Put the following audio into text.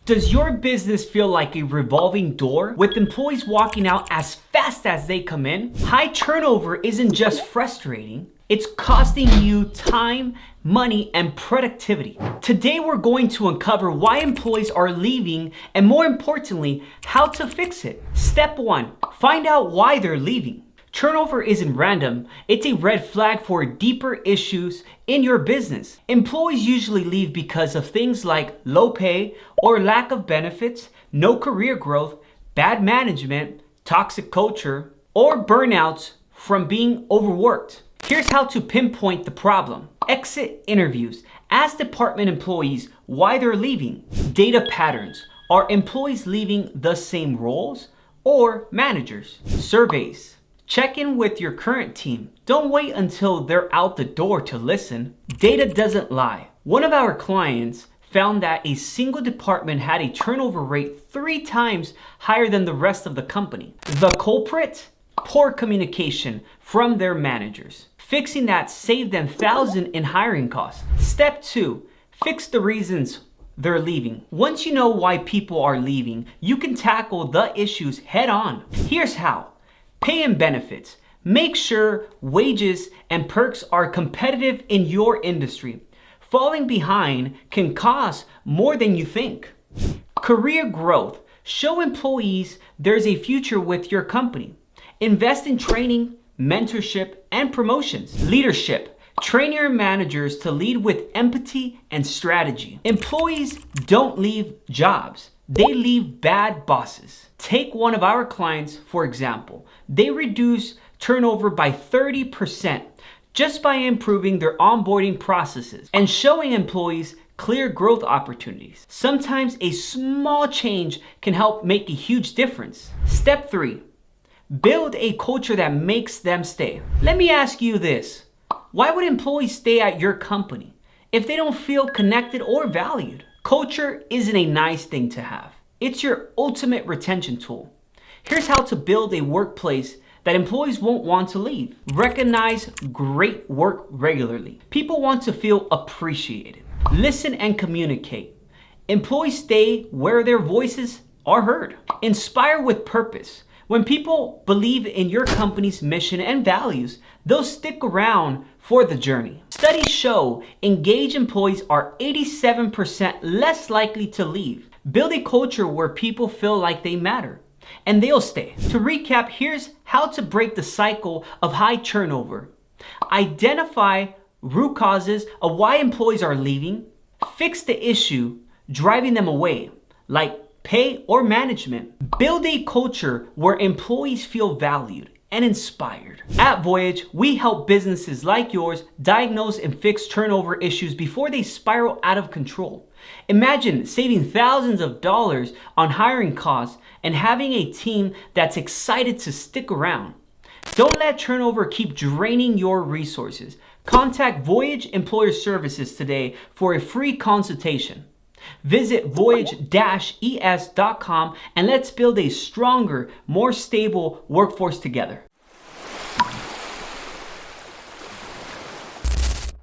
Does your business feel like a revolving door with employees walking out as fast as they come in? High turnover isn't just frustrating, it's costing you time, money, and productivity. Today we're going to uncover why employees are leaving and, more importantly, how to fix it. Step 1, find out why they're leaving. Turnover isn't random, it's a red flag for deeper issues in your business. Employees usually leave because of things like low pay or lack of benefits, no career growth, bad management, toxic culture, or burnouts from being overworked. Here's how to pinpoint the problem. Exit interviews. Ask department employees why they're leaving. Data patterns. Are employees leaving the same roles or managers? Surveys. Check in with your current team. Don't wait until they're out the door to listen. Data doesn't lie. One of our clients found that a single department had a turnover rate 3 times higher than the rest of the company. The culprit? Poor communication from their managers. Fixing that saved them thousands in hiring costs. Step 2, fix the reasons they're leaving. Once you know why people are leaving, you can tackle the issues head on. Here's how. Pay and benefits. Make sure wages and perks are competitive in your industry. Falling behind can cost more than you think. Career growth. Show employees there's a future with your company. Invest in training, mentorship, and promotions. Leadership. Train your managers to lead with empathy and strategy. Employees don't leave jobs. They leave bad bosses. Take one of our clients, for example. They reduce turnover by 30% just by improving their onboarding processes and showing employees clear growth opportunities. Sometimes a small change can help make a huge difference. Step 3, build a culture that makes them stay. Let me ask you this. Why would employees stay at your company if they don't feel connected or valued? Culture isn't a nice thing to have. It's your ultimate retention tool. Here's how to build a workplace that employees won't want to leave. Recognize great work regularly. People want to feel appreciated. Listen and communicate. Employees stay where their voices are heard. Inspire with purpose. When people believe in your company's mission and values, they'll stick around for the journey. Studies show engaged employees are 87% less likely to leave. Build a culture where people feel like they matter, and they'll stay. To recap, here's how to break the cycle of high turnover. Identify root causes of why employees are leaving. Fix the issue driving them away, like pay or management. Build a culture where employees feel valued and inspired. At Voyage, we help businesses like yours diagnose and fix turnover issues before they spiral out of control. Imagine saving thousands of dollars on hiring costs and having a team that's excited to stick around. Don't let turnover keep draining your resources. Contact Voyage Employer Services today for a free consultation. Visit voyage-es.com and let's build a stronger, more stable workforce together.